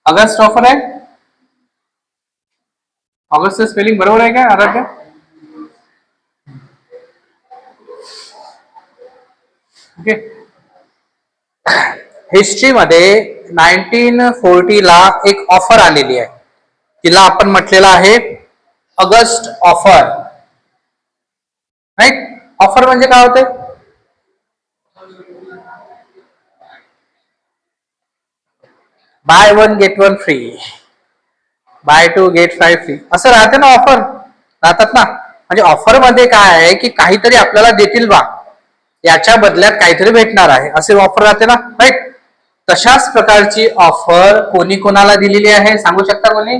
अगस्त offer आहे. ऑगस्टचं spelling बरोबर आहे का आराध्य? ओके. हिस्ट्रीमध्ये 1940 ला एक ऑफर आलेली आहे, तिला आपण म्हटलेलं आहे ऑगस्ट ऑफर. राईट. ऑफर म्हणजे काय होते? Buy one get one free, buy two get 5 free असं राहते ना, ऑफर राहतात ना. म्हणजे ऑफर मध्ये काय आहे की काहीतरी आपल्याला देतील बा, याच्या बदल्यात काहीतरी भेटणार आहे, असे ऑफर राहते ना. राईट. तशाच प्रकारची ऑफर कोणी कोणाला दिलेली आहे सांगू शकता कोणी?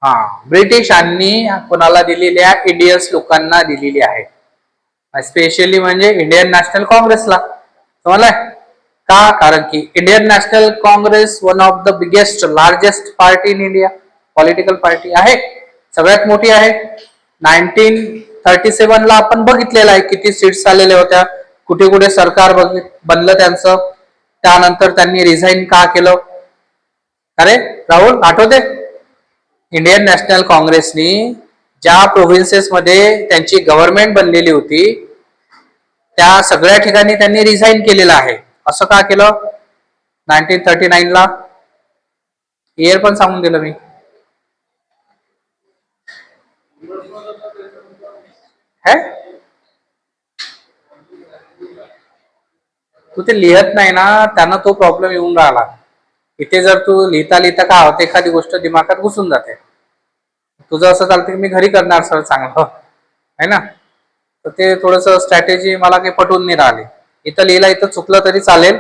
हा, ब्रिटिशांनी कोणाला दिलेली आहे? इंडियन्स लोकांना दिलेली आहे, स्पेशली म्हणजे इंडियन नॅशनल काँग्रेसला. समजलंय का? कारण की Indian national Congress one of the biggest largest party in India, political party आहे, सगळ्यात मोठी आहे. 1937 ला आपण बघितलेलं आहे किती सीट्स आलेल्या होत्या, कुठे कुठे सरकार बनलं त्यांचं. त्यानंतर त्यांनी रिझाईन का केलं? अरे राहुल, आठवते? इंडियन नॅशनल काँग्रेसनी ज्या प्रोव्हिन्सेस मध्ये त्यांची गव्हर्नमेंट बनलेली होती त्या सगळ्या ठिकाणी त्यांनी रिझाईन केलेलं आहे. असं का केलं? 1939 ला इयर पण सांगून दिलं मी. तू ते लिहत नाही ना, त्यांना तो प्रॉब्लेम येऊन राहिला. इथे जर तू लिहिता लिहिता काय होते, एखादी गोष्ट दिमागात घुसून जाते. तुझं असं चालतं की मी घरी करणार सर चांगलं आहे ना, तर ते थोडस स्ट्रॅटेजी मला काही पटवून नाही राहिले. इथं लिहिला, इथं चुकलं तरी चालेल,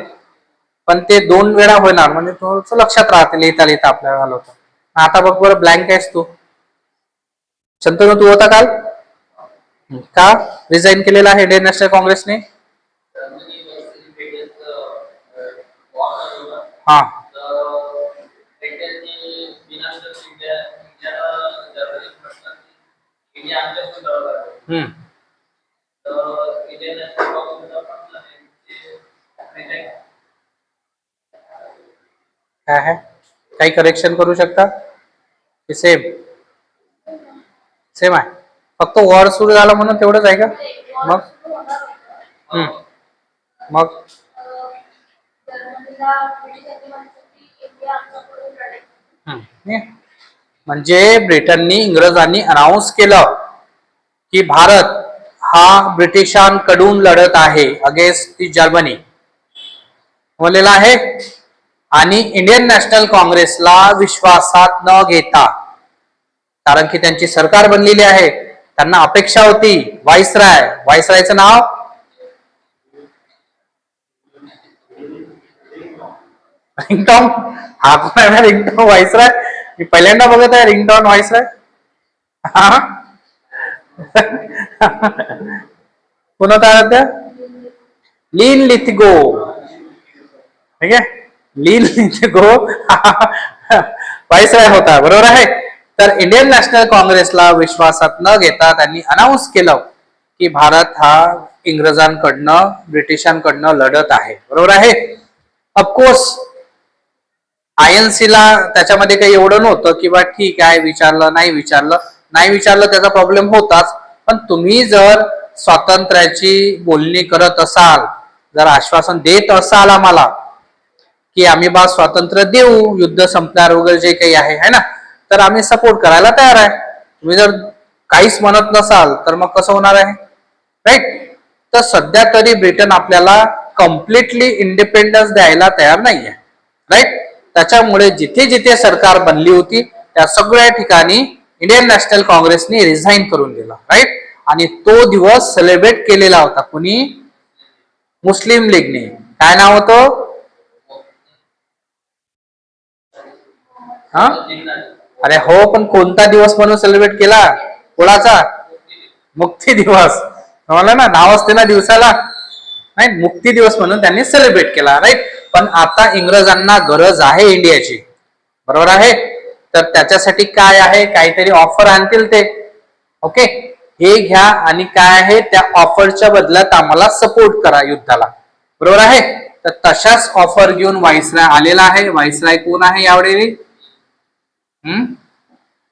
पण ते 2 वेळा होणार म्हणजे थोडस लक्षात राहते लिहिता लिहिता आपल्याला आलं होतं. आता बघ बरं, ब्लँक आहेस तू. शंतनू, तू होता काल का रिझाईन केलेला आहे इंडियन नॅशनल काँग्रेसने? हा. काय आहे, काही करेक्शन करू शकता? सेम सेम आहे, फक्त वॉर सुरू झाला म्हणून तेवढंच आहे का? मग मग म्हणजे ब्रिटननी, इंग्रजांनी अनाऊन्स केलं की भारत हा ब्रिटिशांकडून लढत आहे अगेन्स्ट दी जर्मनी, बोललेला आहे. आणि इंडियन नॅशनल काँग्रेसला विश्वासात न घेता, कारण की त्यांची सरकार बनलेली आहे, त्यांना अपेक्षा होती व्हाईसराय, व्हाईसरायचं नाव रिंगटॉन. हा कोण आहे रिंगटॉन व्हाईसराय? मी पहिल्यांदा बघत आहे रिंगटॉन व्हाईसराय. हा कोण होता त्या? लीन लिथिगो. ठीक आहे, लीन लिथिगो व्हाईसराय होता, बरोबर आहे. तर इंडियन नॅशनल काँग्रेसला विश्वासात न घेता त्यांनी अनाऊन्स केलं की भारत हा इंग्रजांकडनं, ब्रिटिशांकडनं लढत आहे, बरोबर आहे. ऑफकोर्स आयएनसी ला त्याच्यामध्ये काही एवढं नव्हतं की बा ठीक आहे, विचारलं नाही विचारलं नाही विचारलं त्याचा प्रॉब्लेम होताच. पण तुम्ही जर स्वातंत्र्याची बोलणी करत असाल, जर आश्वासन देत असाल आम्हाला की आम्ही बा स्वातंत्र्य देऊ, युद्ध संपल्यावर वगैरे जे काही आहे ना, तर आम्ही सपोर्ट करायला तयार आहे. तुम्ही जर काहीच म्हणत नसाल तर मग कसं होणार आहे? राईट. तर सध्या तरी ब्रिटन आपल्याला कम्प्लिटली इंडिपेंडन्स द्यायला तयार नाहीये. राईट. त्याच्यामुळे जिथे जिथे सरकार बनली होती त्या सगळ्या ठिकाणी इंडियन नॅशनल काँग्रेसने रिझाईन करून दिला. राईट. आणि तो दिवस सेलिब्रेट केलेला होता कुणी? मुस्लिम लीगने. काय नाव होतं? हा, अरे हो, पण कोणता दिवस म्हणून सेलिब्रेट केला? कोणाचा? मुक्ती दिवस. समजलं ना, नाव असते ना दिवसाला. नाही, मुक्ती दिवस म्हणून त्यांनी सेलिब्रेट केला. राईट. पण आता इंग्रजांना गरज आहे इंडियाची, बरोबर आहे. तर त्याच्यासाठी काय आहे, काहीतरी ऑफर आणतील ते. ओके. हे घ्या आणि काय आहे त्या ऑफरच्या बदल्यात आम्हाला सपोर्ट करा युद्धाला, बरोबर आहे. तर तशाच ऑफर घेऊन व्हाईसराय आलेला आहे. व्हाईसराय कोण आहे यावेळी?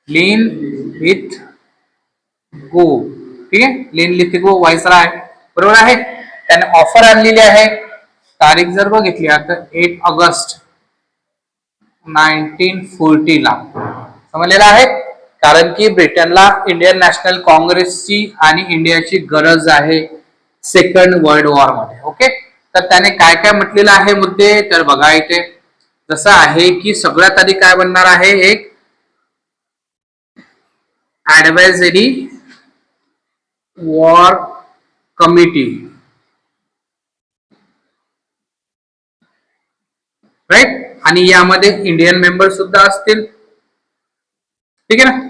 लिन विथ गो, ठीक आहे, लिन विथ गो व्हाईसराय, बरोबर आहे. त्याने ऑफर आणलेली आहे. तारीख जर बघितली तर 8 ऑगस्ट 1940 ला समजलेला आहे. कारण की ब्रिटनला इंडियन नॅशनल काँग्रेसची आणि इंडियाची गरज आहे सेकंड वर्ल्ड वॉर मध्ये. ओके, तर त्याने काय काय म्हटलेलं आहे मुद्दे, तर बघा इथे जसं आहे की सगळ्यात आधी काय बनणार आहे, एक ऍडवायझरी वॉर कमिटी, राईट, आणि यामध्ये इंडियन मेंबर सुद्धा असतील, ठीक आहे ना.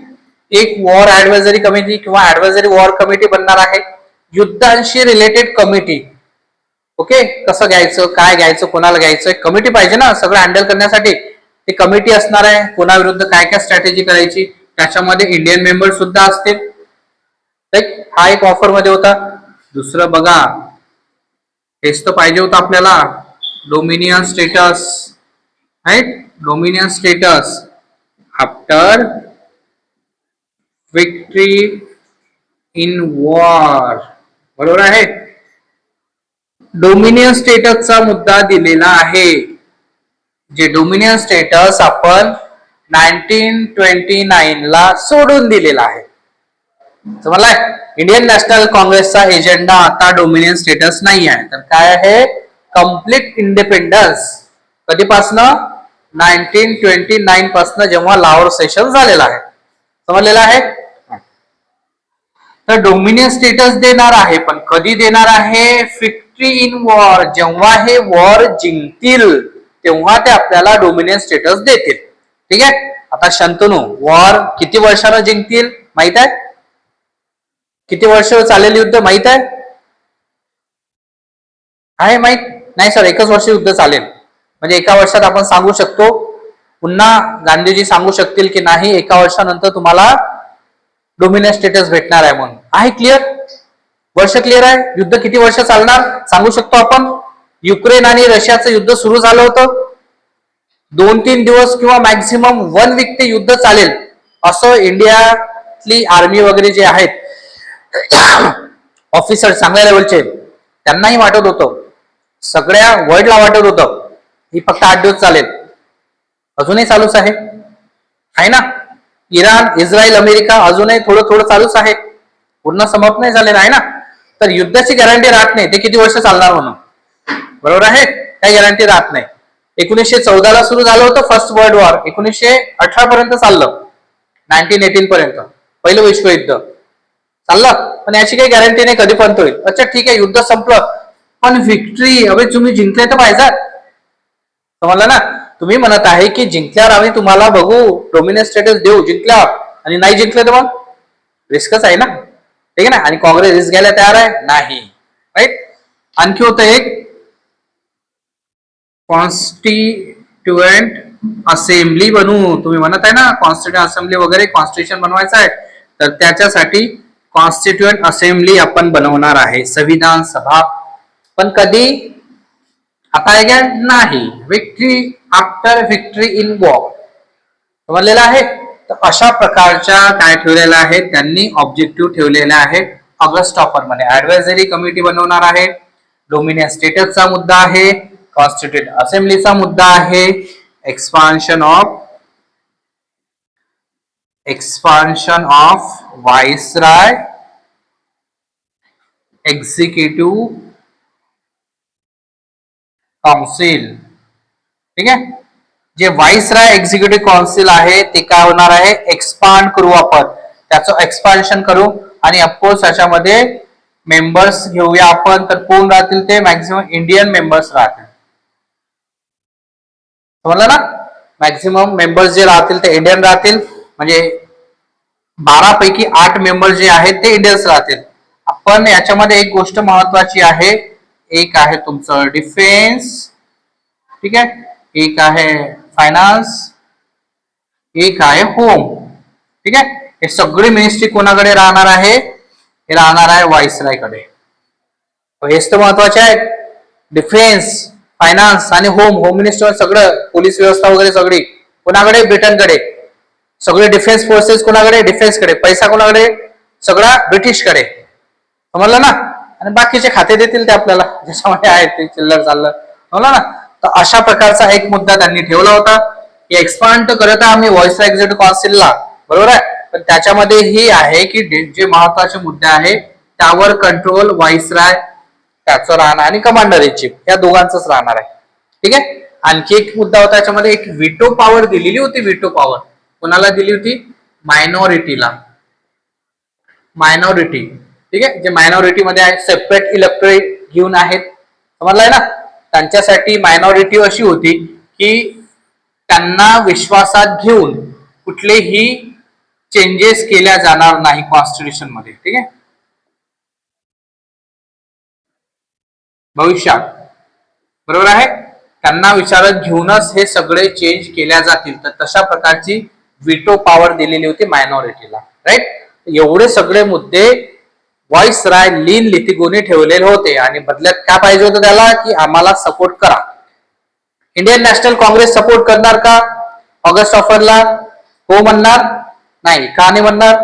एक वॉर ऍडवायझरी कमिटी किंवा ऍडवायझरी वॉर कमिटी बनणार आहे, युद्धांशी रिलेटेड कमिटी. ओके, कसं घ्यायचं, काय घ्यायचं, कोणाला घ्यायचं, एक कमिटी पाहिजे ना सगळं हँडल करण्यासाठी. ती कमिटी असणार आहे, कोणाविरुद्ध काय काय स्ट्रॅटेजी करायची, त्याच्यामध्ये इंडियन मेंबर सुद्धा असतील. हा एक ऑफर मध्ये होता. दुसरं बघा, हेच तर पाहिजे होतं आपल्याला, dominion status, right, dominion status after victory in war, बरोबर आहे. डोमिनियन स्टेटसचा मुद्दा दिलेला आहे. जे डोमिनियन स्टेटस आपण 1929 ला सोडून दिलेला आहे. समजलाय, इंडियन नॅशनल काँग्रेसचा एजेंडा आता डोमिनियन स्टेटस नाही आहे, तर काय आहे, कम्प्लीट इंडिपेंडन्स. कधीपासनं? 1929 पासून, जेव्हा लाहोर सेशन झालेला आहे. समजलेला आहे. तर डोमिनियन स्टेटस देणार आहे, पण कधी देणार आहे? विक्ट्री इन वॉर, जेव्हा हे वॉर जिंकतील तेव्हा ते आपल्याला डोमिनियन स्टेटस देतील. ठीक आहे. आता शंतनू, वॉर किती वर्षानं जिंकतील माहित आहे? किती वर्ष चालेल युद्ध माहित आहे? आहे माहित नाही सर, एकच वर्ष युद्ध चालेल. म्हणजे एका वर्षात आपण सांगू शकतो, पुन्हा गांधीजी सांगू शकतील की नाही एका वर्षानंतर तुम्हाला डोमिनियन स्टेटस भेटणार आहे म्हणून. आहे क्लिअर? वर्ष क्लिअर आहे? युद्ध किती वर्ष चालणार सांगू शकतो आपण. युक्रेन आणि रशियाचं युद्ध सुरू झालं होतं, 2-3 दिवस किंवा मॅक्झिमम 1 वीक ते युद्ध चालेल असं इंडियातली आर्मी वगैरे जे आहेत ऑफिसर चांगल्या लेवलचे त्यांनाही वाटत होतं, सगळ्या वर्ल्डला वाटत होतं ही फक्त 8 दिवस चालेल. अजूनही चालूच आहे ना. इराण, इस्रायल, अमेरिका अजूनही थोडं थोडं चालूच आहे, पूर्ण समाप्त नाही झालेलं आहे ना. तर युद्धाची गॅरंटी राहत नाही ते किती वर्ष चालणार म्हणून, बरोबर आहे, काही गॅरंटी राहत नाही. 1914 ला सुरू झालं होतं फर्स्ट वर्ल्ड वॉर, 1918 पर्यंत चाललं, 1918 पर्यंत पहिलं विश्वयुद्ध चाललं, पण याची काही गॅरंटी नाही कधी पण होईल. अच्छा ठीक आहे, युद्ध संपलं, पण विक्ट्री, अबे तुम्ही जिंकले तर पाहिजे. समजलं ना. तुम्ही म्हणत आहे की जिंकल्यावर आम्ही तुम्हाला बघू डोमिनियन स्टेटस देऊ जिंकल्यावर, आणि नाही जिंकले तर मग रिस्कच आहे ना, ठीक आहे ना. आणि काँग्रेस रिस्क घ्यायला तयार आहे नाही, राईट. आणखी होतं एक कॉन्स्टिट्युएंट असेंब्ली बनवू. तुम्ही म्हणत आहे ना कॉन्स्टिट्युएंट असेंब्ली वगैरे, कॉन्स्टिट्यूशन बनवायचं आहे, तर त्याच्यासाठी कॉन्स्टिट्युएंट असेंब्ली आपण बनवणार आहे, संविधान सभा. पण कधी? आता आहे का नाही, victory after victory in war, समजलेलं आहे. तर अशा प्रकारच्या काय ठेवलेल्या आहेत त्यांनी, ऑब्जेक्टिव्ह ठेवलेले आहे. ऑगस्ट ऑफर मध्ये ऍडवायझरी कमिटी बनवणार आहे, डोमिनियन स्टेटसचा मुद्दा आहे, कॉन्स्टिट्यूट असेंब्लीचा मुद्दा आहे, एक्सपान्शन ऑफ व्हाईसराय एक्झिक्युटिव्ह काउन्सिल. ठीक आहे. जे व्हाईसराय एक्झिक्युटिव्ह काउन्सिल आहे ते काय होणार आहे, एक्सपांड करू आपण, त्याचं एक्सपान्शन करू, आणि ऑफकोर्स याच्यामध्ये मेंबर्स घेऊया आपण. तर कोण राहतील ते? मॅक्झिमम इंडियन मेंबर्स राहतील, समजलं ना. मॅक्झिमम मेंबर्स जे राहतील ते इंडियन राहतील, म्हणजे 12 पैकी 8 मेंबर जे आहेत ते इंडियन्स राहतील. आपण याच्यामध्ये एक गोष्ट महत्वाची आहे, एक आहे तुमचं डिफेन्स, ठीक आहे, एक आहे फायनान्स, एक आहे होम. ठीक आहे. हे सगळी मिनिस्ट्री कोणाकडे राहणार आहे? हे राहणार आहे व्हाईसरायकडे. हेच तर महत्वाचे आहे. डिफेन्स, फायनान्स आणि होम मिनिस्टर सगळं, पोलीस व्यवस्था वगैरे सगळी कोणाकडे? ब्रिटनकडे. सगळे डिफेन्स फोर्सेस कोणाकडे? डिफेन्सकडे. पैसा कोणाकडे? सगळा ब्रिटिशकडे. समजलं ना? आणि बाकीचे खाते देतील ते आपल्याला, ज्याच्यामध्ये आहे ते चिल्लर चाललं. समजलं ना? तर अशा प्रकारचा एक मुद्दा त्यांनी ठेवला होता की एक्सपांड करत आम्ही व्हॉइसराय एक्झिक्युटिव्ह काउन्सिलला, बरोबर आहे, पण त्याच्यामध्ये ही आहे की जे महत्वाचे मुद्दे आहे त्यावर कंट्रोल व्हाईसराय त्याचं राहणार आणि कमांडर इन चीफ या दोघांचंच राहणार आहे. ठीक आहे. आणखी एक मुद्दा होता त्याच्यामध्ये, एक व्हिटो पॉवर दिलेली होती. व्हिटो पॉवर कोणाला दिली होती? मायनॉरिटीला. मायनॉरिटी, ठीक आहे, जे मायनॉरिटी मध्ये आहे, सेपरेट इलेक्टोरेट घेऊन आहेत, समजलंय ना? त्यांच्यासाठी मायनॉरिटी अशी होती की त्यांना विश्वासात घेऊन कुठलेही चेंजेस केल्या जाणार नाही कॉन्स्टिट्यूशन मध्ये. ठीक आहे, भविष्यात, बरोबर आहे, त्यांना विचारात घेऊनच हे सगळे चेंज केल्या जातील. तर तशा प्रकारची व्हिटो पॉवर दिलेली होती मायनॉरिटीला. राईट. एवढे सगळे मुद्दे व्हॉइसराय लिन लिथिगोने ठेवलेले होते आणि बदल्यात काय पाहिजे होतं त्याला? की आम्हाला सपोर्ट करा. इंडियन नॅशनल काँग्रेस सपोर्ट करणार का ऑगस्ट ऑफरला? हो म्हणणार? नाही. का नाही म्हणणार?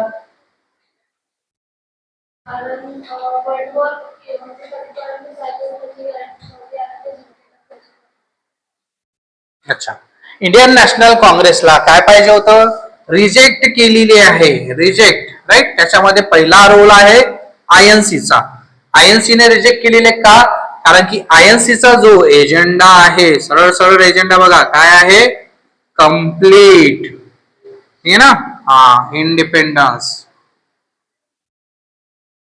अच्छा. इंडियन नॅशनल काँग्रेसला काय पाहिजे होतं? रिजेक्ट केलेली आहे. Reject, right. त्याच्यामध्ये पहिला रोल आहे आयएनसीचा. आयएनसीने रिजेक्ट केलेले का? कारण की आयएनसीचा जो एजेंडा आहे, सरळ सरळ एजेंडा बघा काय आहे? कंप्लीट, हे ना, इंडिपेंडन्स.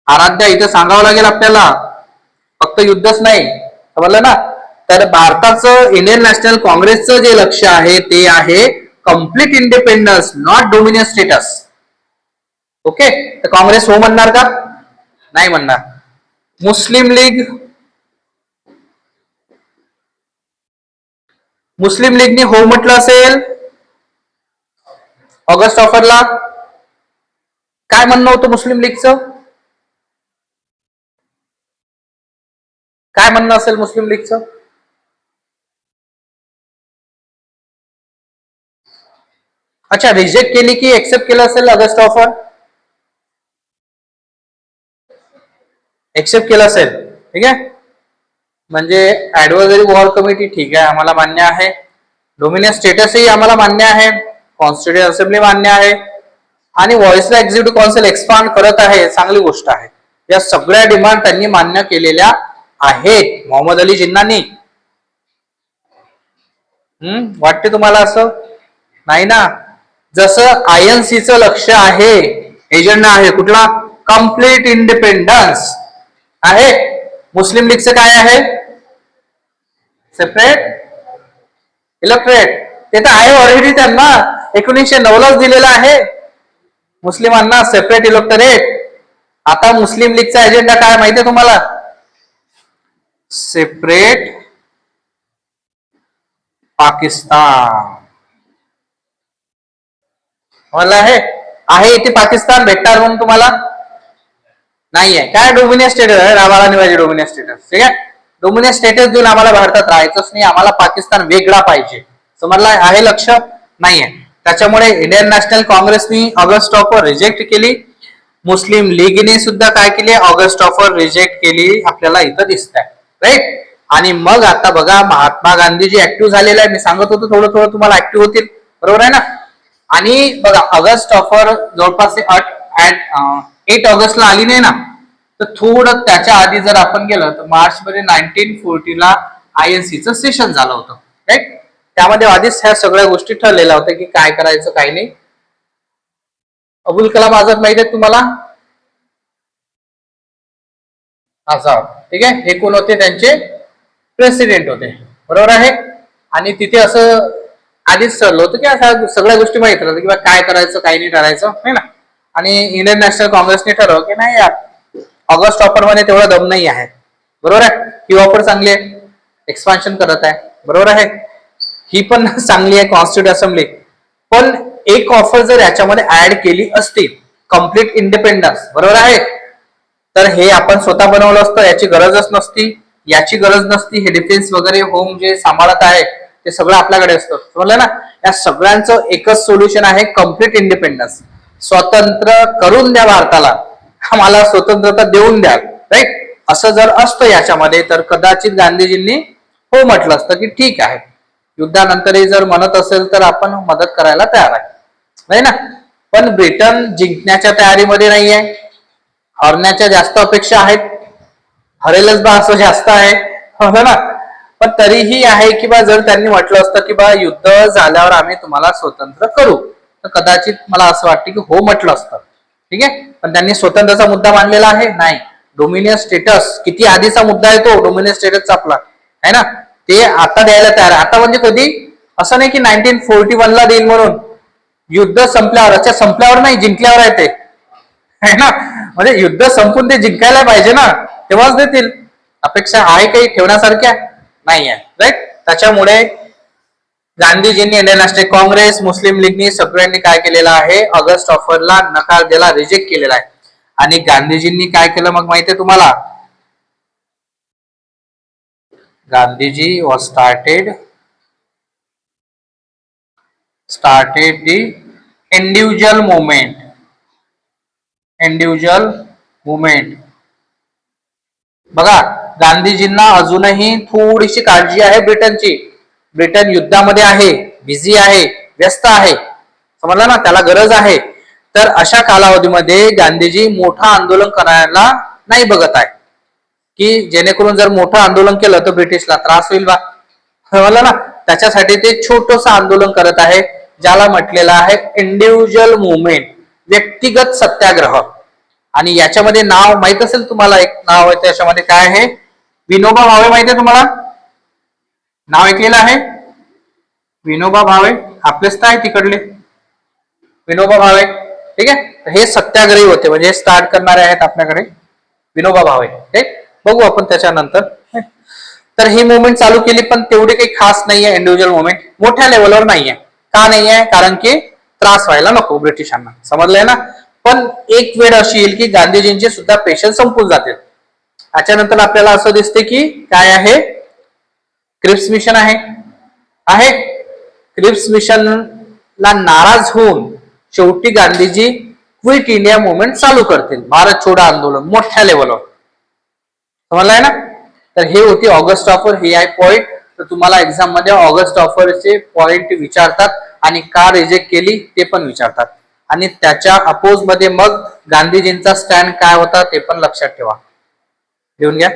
आराध्या इथं सांगावं लागेल आपल्याला, फक्त युद्धच नाही, समजलं ना? तर भारताचं, इंडियन नॅशनल काँग्रेसचं जे लक्ष आहे ते आहे complete independence, not dominion status. Okay. तर काँग्रेस हो म्हणणार का? नाही म्हणणार. मुस्लिम लीग, मुस्लिम लीगने हो म्हटलं असेल ऑगस्ट ऑफरला, काय म्हणणं होतं मुस्लिम लीगचं? काय म्हणणं असेल मुस्लिम लीगचं? अच्छा, रिजेक्ट केली की एक्सेप्ट केलं असेल ऑगस्ट ऑफर? एक्सेप्ट केलं असेल. ठीक आहे. म्हणजे ऍडव्हायझरी वॉर कमिटी ठीक आहे, आम्हाला मान्य आहे. डोमिनियन स्टेटसही आम्हाला मान्य आहे. कॉन्स्टिट्युएंट असेंब्ली मान्य आहे. आणि व्हॉइसराय एक्झिक्युटिव्ह काउन्सिल एक्सपांड करत आहे, चांगली गोष्ट आहे. या सगळ्या डिमांड त्यांनी मान्य केलेल्या आहेत मोहम्मद अली जिन्नानी. वाटते तुम्हाला असं? नाही ना. जसं आयएनसीचं लक्ष आहे, एजेंडा आहे कुठला? कम्प्लीट इंडिपेंडन्स आहे. मुस्लिम लीगचं काय आहे? Separate electorate. ते तर आहे ऑलरेडी, त्यांना 1909लाच दिलेलं आहे मुस्लिमांना सेपरेट इलेक्टोरेट. आता मुस्लिम लीगचा एजेंडा काय माहितीये तुम्हाला? सेपरेट पाकिस्तान. मला आहे इथे पाकिस्तान भेटणार म्हणून तुम्हाला? नाहीये. काय डोमिनियन स्टेटस आहे? आम्हाला नाही पाहिजे डोमिनियन स्टेटस. ठीक आहे. डोमिनियन स्टेटस देऊन आम्हाला भारतात राहायचंच नाही, आम्हाला पाकिस्तान वेगळा पाहिजे. समजला? आहे लक्ष? नाहीये. त्याच्यामुळे इंडियन नॅशनल काँग्रेसनी ऑगस्ट ऑफर रिजेक्ट केली. मुस्लिम लीगने सुद्धा काय केली? ऑगस्ट ऑफर रिजेक्ट केली, आपल्याला इथं दिसत आहे. राईट. आणि मग आता बघा, महात्मा गांधीजी ऍक्टिव्ह झालेला आहे. मी सांगत होतो थोडं थोडं तुम्हाला ऍक्टिव्ह होतील, बरोबर आहे ना? आणि बघा, ऑगस्ट ऑफर जवळपास 8 ऑगस्टला आली नाही ना, तर थोडं त्याच्या आधी जर आपण गेलं तर मार्च मध्ये 1940ला आयएनसीचं सेशन झालं होतं. राईट. त्यामध्ये आधीच ह्या सगळ्या गोष्टी ठरलेल्या होत्या की काय करायचं काय नाही. अबुल कलाम आझाद माहिती आहे तुम्हाला? आझाद, ठीक आहे, हे कोण होते? त्यांचे प्रेसिडेंट होते, बरोबर आहे. आणि तिथे असं आधीच ठरलं होतं की अशा सगळ्या गोष्टी माहित राहतात किंवा काय करायचं काय नाही करायचं, नाही ना. आणि इंडियन नॅशनल काँग्रेसने ठरवलं की नाही यार, ऑगस्ट ऑफर मध्ये तेवढा दम नाही आहे, बरोबर आहे. ही ऑफर चांगली आहे, एक्सपान्शन करत आहे, बरोबर आहे. ही पण चांगली आहे कॉन्स्टिट्यूट असेंब्ली. पण एक ऑफर जर याच्यामध्ये ऍड केली असती, कम्प्लीट इंडिपेंडन्स, बरोबर आहे, तर हे आपण स्वतः बनवलं असतं, याची गरजच नसती, याची गरज नसती. हे डिफेन्स वगैरे होम जे सांभाळत आहे ते सगळं आपल्याकडे असतं, समजलं ना. या सगळ्यांचं एकच सोल्युशन आहे, कम्प्लीट इंडिपेंडन्स. स्वतंत्र करून द्या भारताला, आम्हाला स्वतंत्रता देऊन द्या, राईट. असं जर असतं याच्यामध्ये तर कदाचित गांधीजींनी हो म्हटलं असतं की ठीक आहे, युद्धानंतरही जर म्हणत असेल तर आपण मदत करायला तयार आहे, नाही ना. पण ब्रिटन जिंकण्याच्या तयारीमध्ये नाही आहे, हरण्याच्या जास्त अपेक्षा आहेत, हरेलच बा असं जास्त आहे, हो ना. पण तरीही आहे की बा जर त्यांनी म्हटलं असतं की बा युद्ध झाल्यावर आम्ही तुम्हाला स्वतंत्र करू, तर कदाचित मला असं वाटतं की हो म्हटलं असतं, ठीक आहे. पण त्यांनी स्वतंत्रचा मुद्दा मांडलेला आहे नाही. डोमिनियन स्टेटस किती आधीचा मुद्दा आहे तो, डोमिनियन स्टेटसचा आपला आहे ना, ते आता द्यायला तयार आहे. आता म्हणजे कधी, असं नाही की 1941 ला देईल म्हणून, युद्ध संपल्यावर, अच्छा संपल्यावर नाही, जिंकल्यावर आहे ते, है ना. म्हणजे युद्ध संपून ते जिंकायला पाहिजे ना, तेव्हाच देतील. अपेक्षा आहे काही ठेवण्यासारख्या नाही आहे, राईट. त्याच्यामुळे गांधीजींनी, इंडियन नॅशनल काँग्रेस, मुस्लिम लीगनी सगळ्यांनी काय केलेलं आहे, ऑगस्ट ऑफरला नकार दिला, रिजेक्ट केलेला आहे. आणि गांधीजींनी काय केलं मग माहितीये तुम्हाला, Gandhiji was started the individual movement. बघा, गांधीजींना अजूनही थोडीशी काळजी आहे ब्रिटनची. ब्रिटन युद्धामध्ये आहे, बिझी आहे, व्यस्त आहे, समजलं ना, त्याला गरज आहे. तर अशा कालावधीमध्ये गांधीजी मोठं आंदोलन करायला नाही बघत आहे, की जेणेकरून जर मोठं आंदोलन केलं तर ब्रिटिशला त्रास होईल बा, समजलं ना. त्याच्यासाठी ते छोटस आंदोलन करत आहे, ज्याला म्हटलेलं आहे इंडिव्हिज्युअल मुवमेंट, व्यक्तिगत सत्याग्रह. आणि याच्यामध्ये नाव माहित असेल तुम्हाला, एक नाव आहे त्याच्यामध्ये, काय आहे, विनोबा भावे. माहिती आहे तुम्हाला, नाव ऐकलेलं आहे विनोबा भावे, आपलेच तर आहे तिकडले विनोबा भावे, ठीक आहे. हे सत्याग्रही होते, म्हणजे स्टार्ट करणारे आहेत आपल्याकडे विनोबा भावे, ठीक. बघू आपण त्याच्यानंतर. तर ही मुवमेंट चालू केली, पण तेवढी काही खास नाहीये इंडिव्हिज्युअल मुवमेंट, मोठ्या लेवलवर नाहीये. का नाहीये, कारण की त्रास व्हायला नको ब्रिटिशांना, समजलंय ना. पण एक वेळ अशी येईल की गांधीजींचे सुद्धा पेशन्स संपून जातील. त्याच्यानंतर आपल्याला असं दिसते की काय आहे, क्रिप्स मिशन आहे. क्रिप्स मिशनला नाराज होऊन शेवटी गांधीजी क्विट इंडिया मुवमेंट चालू करतील, भारत छोडो आंदोलन मोठ्या लेवलवर, समजलंय ना. तर हे होती ऑगस्ट ऑफर, हे आहे पॉइंट. तर तुम्हाला एक्झाम मध्ये ऑगस्ट ऑफरचे पॉइंट विचारतात, आणि का रिजेक्ट केली ते पण विचारतात, आणि त्याच्या अपोज मध्ये मग गांधीजींचा स्टँड काय होता ते पण लक्षात ठेवा, लिहून घ्या.